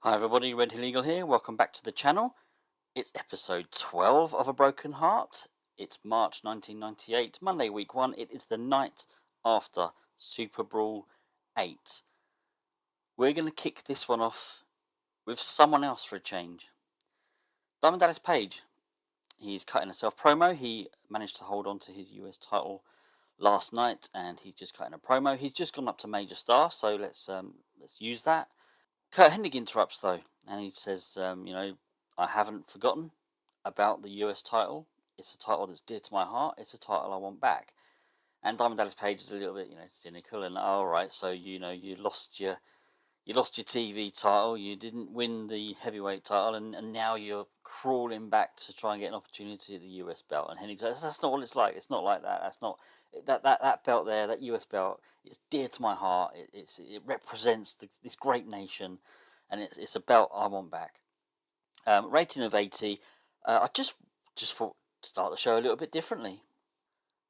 Hi everybody, Red Hill Eagle here. Welcome back to the channel. It's episode 12 of A Broken Heart. It's March 1998, Monday week 1. It is the night after Superbrawl 8. We're going to kick this one off with someone else for a change. Diamond Dallas Page. He's cutting a self-promo. He managed to hold on to his US title last night and he's just cutting a promo. He's just gone up to Major Star, so let's use that. Curt Hennig interrupts though, and he says, I haven't forgotten about the US title. It's a title that's dear to my heart. It's a title I want back. And Diamond Dallas Page is a little bit, cynical and all right. So you lost your TV title. You didn't win the heavyweight title, and now you're crawling back to try and get an opportunity at the US belt. And Hennig says, that's not what it's like. It's not like that. That's not that belt there. That US belt. It's dear to my heart. It represents this great nation, and it's a belt I want back. Rating of 80. I just thought to start the show a little bit differently.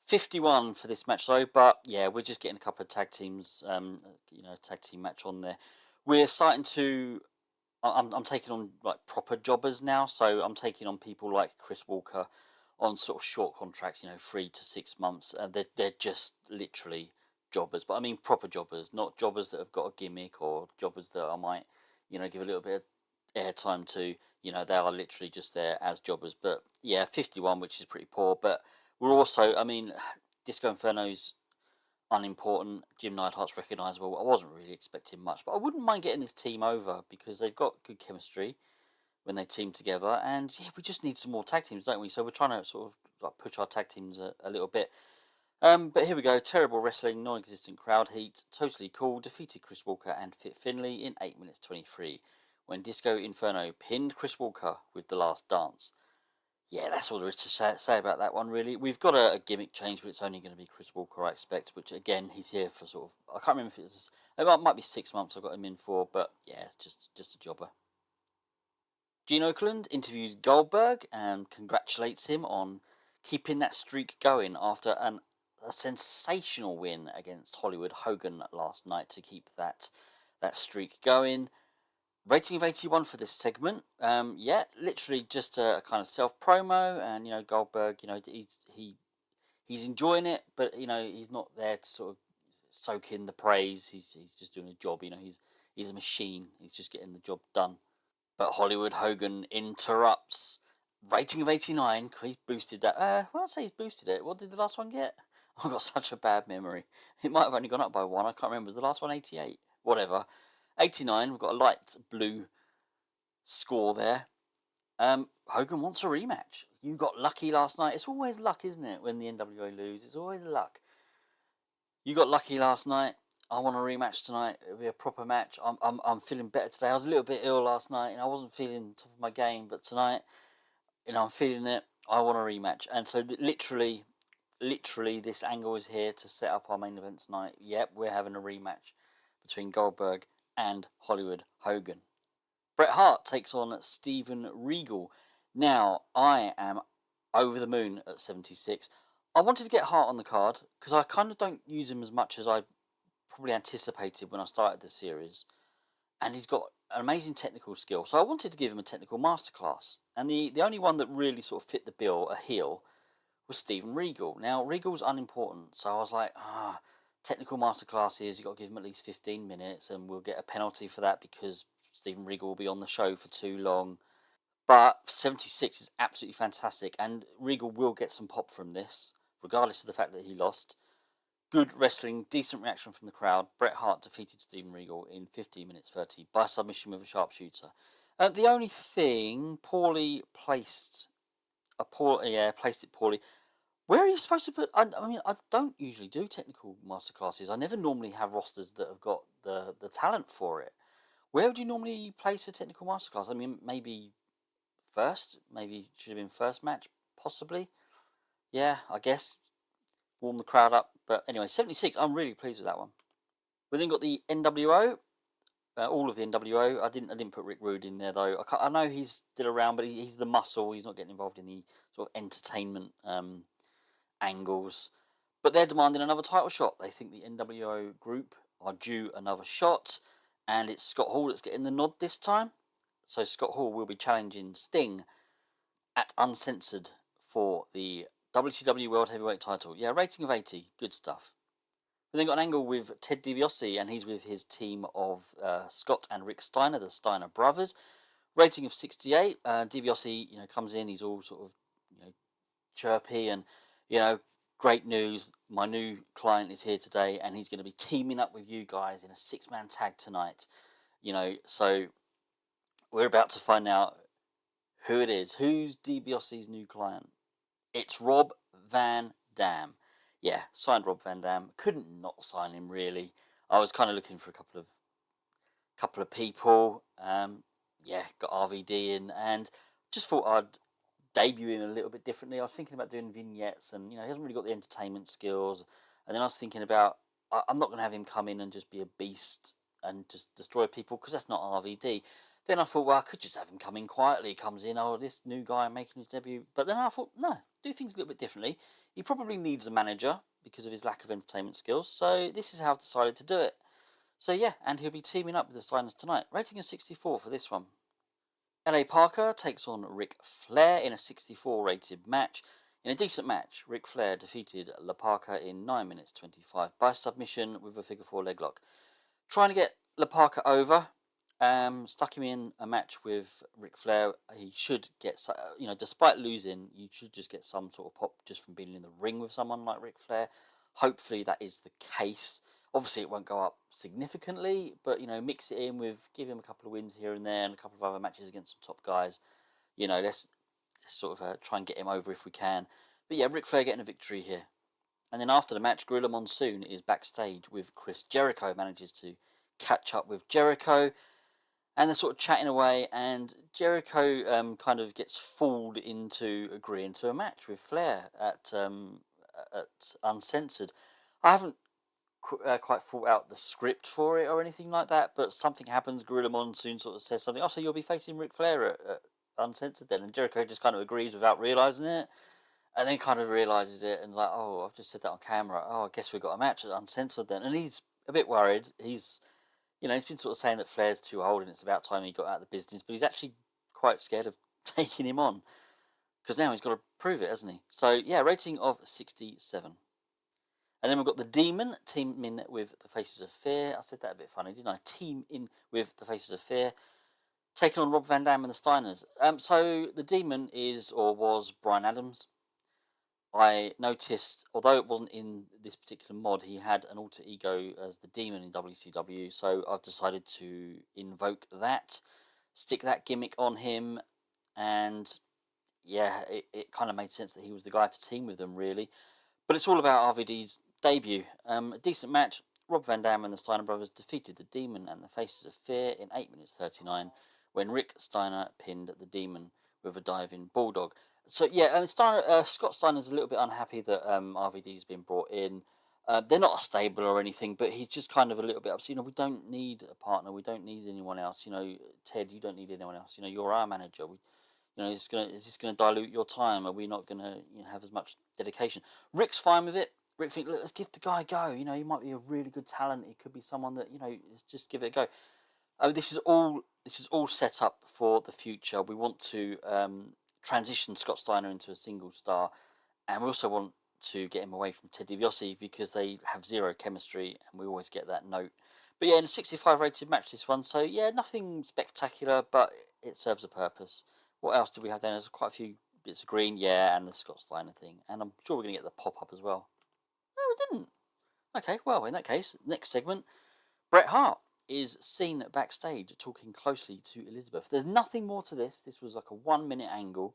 51 for this match though, but yeah, we're just getting a couple of tag teams, tag team match on there. We're starting to, I'm taking on like proper jobbers now, so I'm taking on people like Chris Walker on sort of short contracts, 3 to 6 months. They're just literally jobbers, but I mean proper jobbers, not jobbers that have got a gimmick or jobbers that I might, give a little bit of airtime to. They are literally just there as jobbers. But yeah, 51, which is pretty poor, but. We're also, Disco Inferno's unimportant. Jim Neidhart's recognisable. I wasn't really expecting much, but I wouldn't mind getting this team over because they've got good chemistry when they team together. And yeah, we just need some more tag teams, don't we? So we're trying to sort of like push our tag teams a little bit. But here we go. Terrible wrestling, non-existent crowd heat. Totally Cool defeated Chris Walker and Fit Finlay in 8 minutes 23 when Disco Inferno pinned Chris Walker with the last dance. Yeah, that's all there is to say about that one, really. We've got a gimmick change, but it's only going to be Chris Walker, I expect, which, again, he's here for sort of... I can't remember if it might be 6 months I've got him in for, but, yeah, it's just a jobber. Gene Okerlund interviews Goldberg and congratulates him on keeping that streak going after a sensational win against Hollywood Hogan last night to keep that streak going. Rating of 81 for this segment. Yeah, literally just a kind of self-promo, and Goldberg, he's enjoying it, but he's not there to sort of soak in the praise. He's just doing a job. He's a machine. He's just getting the job done. But Hollywood Hogan interrupts. Rating of 89. He's boosted that. Well, I'd say he's boosted it. What did the last one get? I've got such a bad memory. It might have only gone up by 1. I can't remember. Was the last one 88? Whatever. 89, we've got a light blue score there. Hogan wants a rematch. You got lucky last night. It's always luck, isn't it, when the NWA lose? It's always luck. You got lucky last night. I want a rematch tonight. It'll be a proper match. I'm feeling better today. I was a little bit ill last night and I wasn't feeling top of my game, but tonight, I'm feeling it. I want a rematch. And so literally this angle is here to set up our main event tonight. Yep, we're having a rematch between Goldberg and Hollywood Hogan. Bret Hart takes on Steven Regal. Now, I am over the moon at 76. I wanted to get Hart on the card because I kind of don't use him as much as I probably anticipated when I started the series. And he's got an amazing technical skill. So I wanted to give him a technical masterclass. And the only one that really sort of fit the bill, a heel, was Steven Regal. Now, Regal's unimportant. So I was like, technical masterclasses, you've got to give him at least 15 minutes and we'll get a penalty for that because Steven Regal will be on the show for too long. But 76 is absolutely fantastic and Regal will get some pop from this, regardless of the fact that he lost. Good wrestling, decent reaction from the crowd. Bret Hart defeated Steven Regal in 15 minutes 30 by submission with a sharpshooter. The only thing, poorly placed. Placed it poorly. Where are you supposed to put... I don't usually do technical masterclasses. I never normally have rosters that have got the talent for it. Where would you normally place a technical masterclass? I mean, maybe first? Maybe should have been first match? Possibly? Yeah, I guess. Warm the crowd up. But anyway, 76, I'm really pleased with that one. We then got the NWO. All of the NWO. I didn't put Rick Rude in there, though. I know he's still around, but he's the muscle. He's not getting involved in the sort of entertainment angles. But they're demanding another title shot. They think the NWO group are due another shot. And it's Scott Hall that's getting the nod this time. So Scott Hall will be challenging Sting at Uncensored for the WCW World Heavyweight title. Yeah, rating of 80. Good stuff. We then got an angle with Ted DiBiase, and he's with his team of Scott and Rick Steiner, the Steiner brothers. Rating of 68. DiBiase, comes in. He's all sort of, chirpy and, great news. My new client is here today, and he's going to be teaming up with you guys in a 6-man tag tonight. So we're about to find out who it is. Who's DiBiase's new client? It's Rob Van Dam. Yeah, signed Rob Van Dam. Couldn't not sign him, really. I was kind of looking for a couple of people. Got RVD in, and just thought I'd debut him a little bit differently. I was thinking about doing vignettes, and he hasn't really got the entertainment skills. And then I was thinking about, I'm not going to have him come in and just be a beast and just destroy people, because that's not RVD. Then I thought, well, I could just have him come in quietly. He comes in, this new guy making his debut. But then I thought, no, do things a little bit differently. He probably needs a manager because of his lack of entertainment skills. So this is how I've decided to do it. So yeah, and he'll be teaming up with the Steiners tonight. Rating of 64 for this one. L.A. Parker takes on Ric Flair in a 64 rated match. In a decent match, Ric Flair defeated La Parker in 9 minutes 25 by submission with a figure 4 leg lock. Trying to get La Parker over, stuck him in a match with Ric Flair. He should get, despite losing, you should just get some sort of pop just from being in the ring with someone like Ric Flair. Hopefully that is the case. Obviously it won't go up significantly, but mix it in with, give him a couple of wins here and there and a couple of other matches against some top guys. Let's sort of try and get him over if we can. But yeah, Ric Flair getting a victory here. And then after the match, Gorilla Monsoon is backstage with Chris Jericho, manages to catch up with Jericho, and they're sort of chatting away, and Jericho kind of gets fooled into agreeing to a match with Flair at Uncensored. I haven't quite thought out the script for it or anything like that, but something happens. Gorilla Monsoon sort of says something. Oh, so you'll be facing Ric Flair at Uncensored then? And Jericho just kind of agrees without realising it, and then kind of realises it and like, oh, I've just said that on camera. Oh, I guess we've got a match at Uncensored then. And he's a bit worried. He's been sort of saying that Flair's too old and it's about time he got out of the business, but he's actually quite scared of taking him on because now he's got to prove it, hasn't he? So yeah, rating of 67. And then we've got the Demon team in with the Faces of Fear. I said that a bit funny, didn't I? Team in with the Faces of Fear, taking on Rob Van Dam and the Steiners. So the Demon is or was Bryan Adams. I noticed, although it wasn't in this particular mod, he had an alter ego as the Demon in WCW. So I've decided to invoke that, stick that gimmick on him, and yeah, it kind of made sense that he was the guy to team with them, really. But it's all about RVD's debut. A decent match. Rob Van Dam and the Steiner brothers defeated the Demon and the Faces of Fear in 8 minutes 39 when Rick Steiner pinned the Demon with a diving bulldog. So yeah, Scott Steiner's a little bit unhappy that RVD's been brought in. They're not a stable or anything, but he's just kind of a little bit upset. We don't need a partner. We don't need anyone else. Ted, you don't need anyone else. You're our manager. Is this gonna dilute your time? Are we not gonna have as much dedication? Rick's fine with it. Rick thinks, let's give the guy a go. He might be a really good talent. He could be someone that let's just give it a go. This is all set up for the future. We want to transition Scott Steiner into a single star, and we also want to get him away from Ted DiBiase because they have zero chemistry, and we always get that note. But yeah, in a 65 rated match, this one. So yeah, nothing spectacular, but it serves a purpose. What else did we have then? There's quite a few bits of green, yeah, and the Scott Steiner thing. And I'm sure we're going to get the pop-up as well. No, we didn't. Okay, well, in that case, next segment, Bret Hart is seen backstage talking closely to Elizabeth. There's nothing more to this. This was like a 1 minute angle.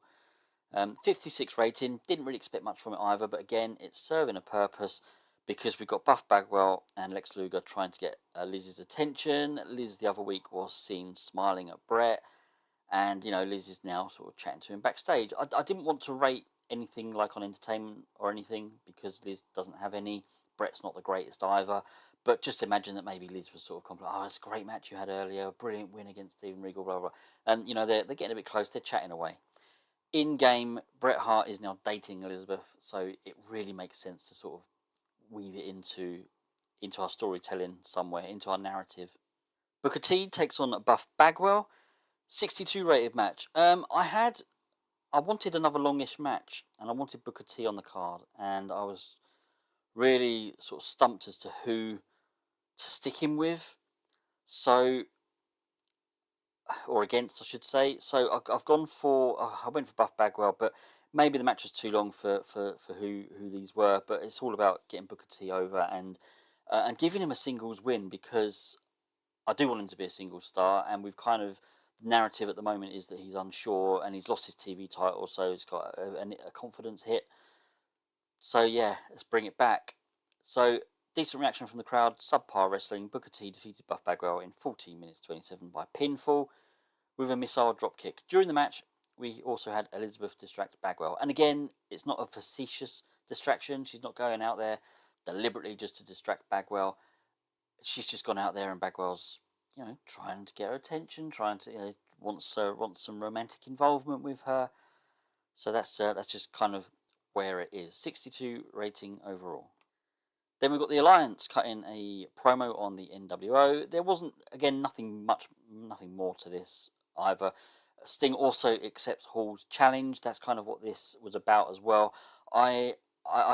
56 rating. Didn't really expect much from it either, but again, it's serving a purpose because we've got Buff Bagwell and Lex Luger trying to get Liz's attention. Liz the other week was seen smiling at Bret. And, Liz is now sort of chatting to him backstage. I didn't want to rate anything like on entertainment or anything because Liz doesn't have any. Bret's not the greatest either. But just imagine that maybe Liz was sort of complimenting, it's a great match you had earlier, a brilliant win against Steven Regal, blah, blah, blah. And, they're getting a bit close, they're chatting away. In-game, Bret Hart is now dating Elizabeth, so it really makes sense to sort of weave it into our storytelling somewhere, into our narrative. Booker T takes on Buff Bagwell. 62 rated match. I wanted another longish match, and I wanted Booker T on the card, and I was really sort of stumped as to who to stick him with. So, or against, I should say. So I've gone for. I went for Buff Bagwell, but maybe the match was too long for who these were. But it's all about getting Booker T over and giving him a singles win, because I do want him to be a single star, and we've kind of the narrative at the moment is that he's unsure and he's lost his TV title, so he's got a confidence hit. So yeah, let's bring it back. So decent reaction from the crowd, subpar wrestling. Booker T defeated Buff Bagwell in 14 minutes 27 by pinfall with a missile dropkick. During the match, we also had Elizabeth distract Bagwell, and again, it's not a facetious distraction. She's not going out there deliberately just to distract Bagwell. She's just gone out there, and Bagwell's trying to get her attention, trying to wants some romantic involvement with her. So that's just kind of where it is. 62 rating overall. Then we've got the Alliance cutting a promo on the NWO. There wasn't, again, nothing more to this either. Sting also accepts Hall's challenge. That's kind of what this was about as well. I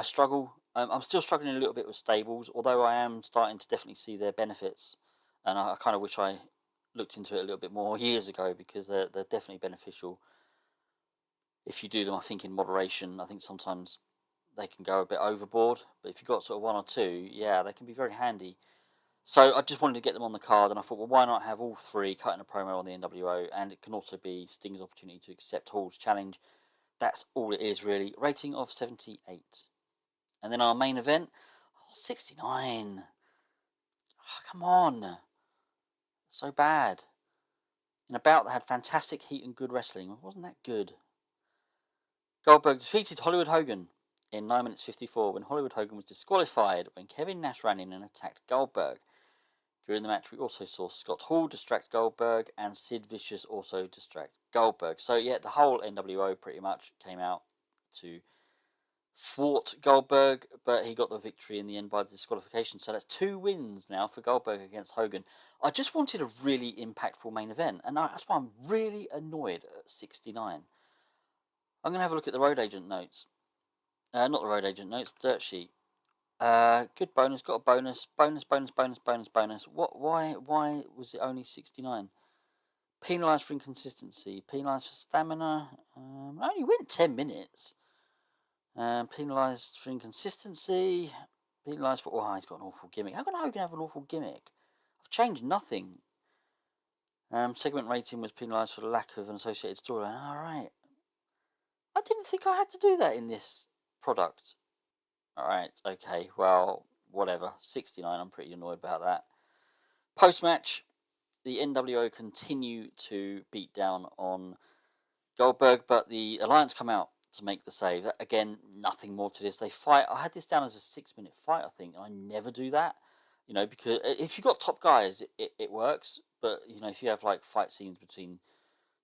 struggle. I'm still struggling a little bit with stables, although I am starting to definitely see their benefits, and I kind of wish I looked into it a little bit more years ago, because they're definitely beneficial if you do them. I think in moderation. I think sometimes they can go a bit overboard, but if you've got sort of one or two, yeah, they can be very handy. So I just wanted to get them on the card, and I thought, well, why not have all three cutting a promo on the NWO, and it can also be Sting's opportunity to accept Hall's challenge. That's all it is, really. Rating of 78. And then our main event, 69. Oh, come on. So bad. In a bout that had fantastic heat and good wrestling. It wasn't that good. Goldberg defeated Hollywood Hogan in 9 minutes 54 when Hollywood Hogan was disqualified when Kevin Nash ran in and attacked Goldberg. During the match, we also saw Scott Hall distract Goldberg and Sid Vicious also distract Goldberg. So, yeah, the whole NWO pretty much came out to thwart Goldberg, but he got the victory in the end by disqualification. So that's 2 wins now for Goldberg against Hogan. I just wanted a really impactful main event, and that's why I'm really annoyed at 69. I'm going to have a look at the road agent notes. Not the road agent notes, dirt sheet. Good bonus, got a bonus. Bonus. What? Why was it only 69? Penalised for inconsistency. Penalised for stamina. I only went 10 minutes. Penalised for inconsistency. Penalised for... Oh, he's got an awful gimmick. How can Hogan have an awful gimmick? I've changed nothing. Segment rating was penalised for the lack of an associated storyline. Alright. I didn't think I had to do that in this product. Alright, okay, well, whatever. 69, I'm pretty annoyed about that. Post-match, the NWO continue to beat down on Goldberg, but the Alliance come out to make the save. Again, nothing more to this. They fight. I had this down as a 6-minute fight, I think. I never do that, because if you've got top guys, it works. But, if you have, like, fight scenes between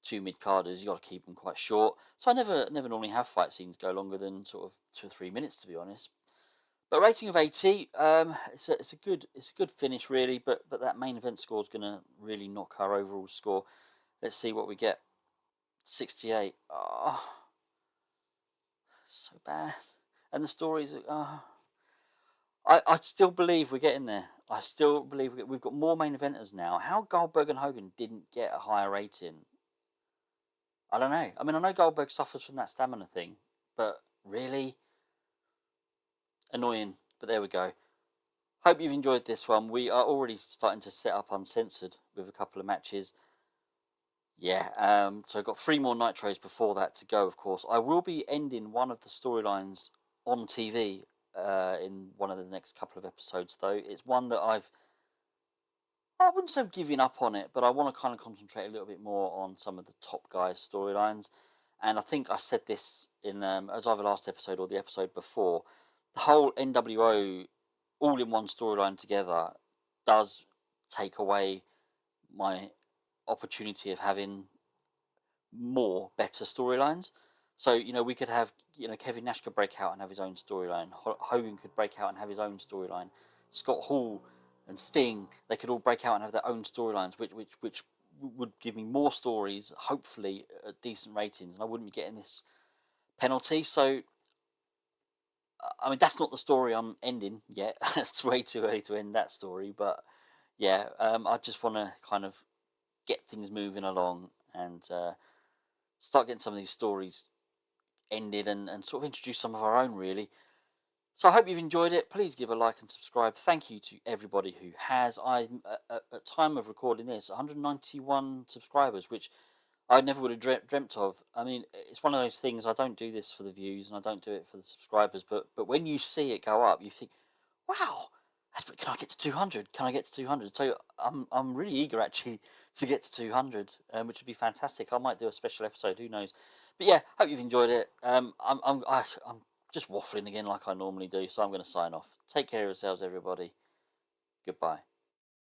2 mid-carders, you got to keep them quite short. So I never normally have fight scenes go longer than sort of 2 or 3 minutes, to be honest. But rating of 80, it's a good finish, really. But that main event score is going to really knock our overall score. Let's see what we get. 68. Oh, so bad. And the stories. I still believe we're getting there. I still believe we've got more main eventers now. How Goldberg and Hogan didn't get a higher rating, I don't know. I mean, I know Goldberg suffers from that stamina thing, but really annoying. But there we go. Hope you've enjoyed this one. We are already starting to set up Uncensored with a couple of matches. Yeah, so I've got 3 more Nitros before that to go, of course. I will be ending one of the storylines on TV in one of the next couple of episodes, though. It's one that I wouldn't say I'm giving up on it, but I want to kind of concentrate a little bit more on some of the top guys' storylines. And I think I said this in as either last episode or the episode before. The whole NWO all-in-one storyline together does take away my opportunity of having more better storylines. So, we could have, Kevin Nash could break out and have his own storyline. Hogan could break out and have his own storyline. Scott Hall and Sting, they could all break out and have their own storylines, which would give me more stories, hopefully at decent ratings, and I wouldn't be getting this penalty. So, I mean, that's not the story I'm ending yet. It's way too early to end that story. But yeah, I just want to kind of get things moving along and start getting some of these stories ended and sort of introduce some of our own, really. So I hope you've enjoyed it. Please give a like and subscribe. Thank you to everybody who has. At time of recording this, 191 subscribers, which I never would have dreamt of. I mean, it's one of those things. I don't do this for the views, and I don't do it for the subscribers. But when you see it go up, you think, "Wow, can I get to 200? Can I get to 200?" So I'm really eager actually to get to 200, which would be fantastic. I might do a special episode. Who knows? But yeah, hope you've enjoyed it. I'm just waffling again like I normally do. So I'm going to sign off. Take care of yourselves, everybody. Goodbye.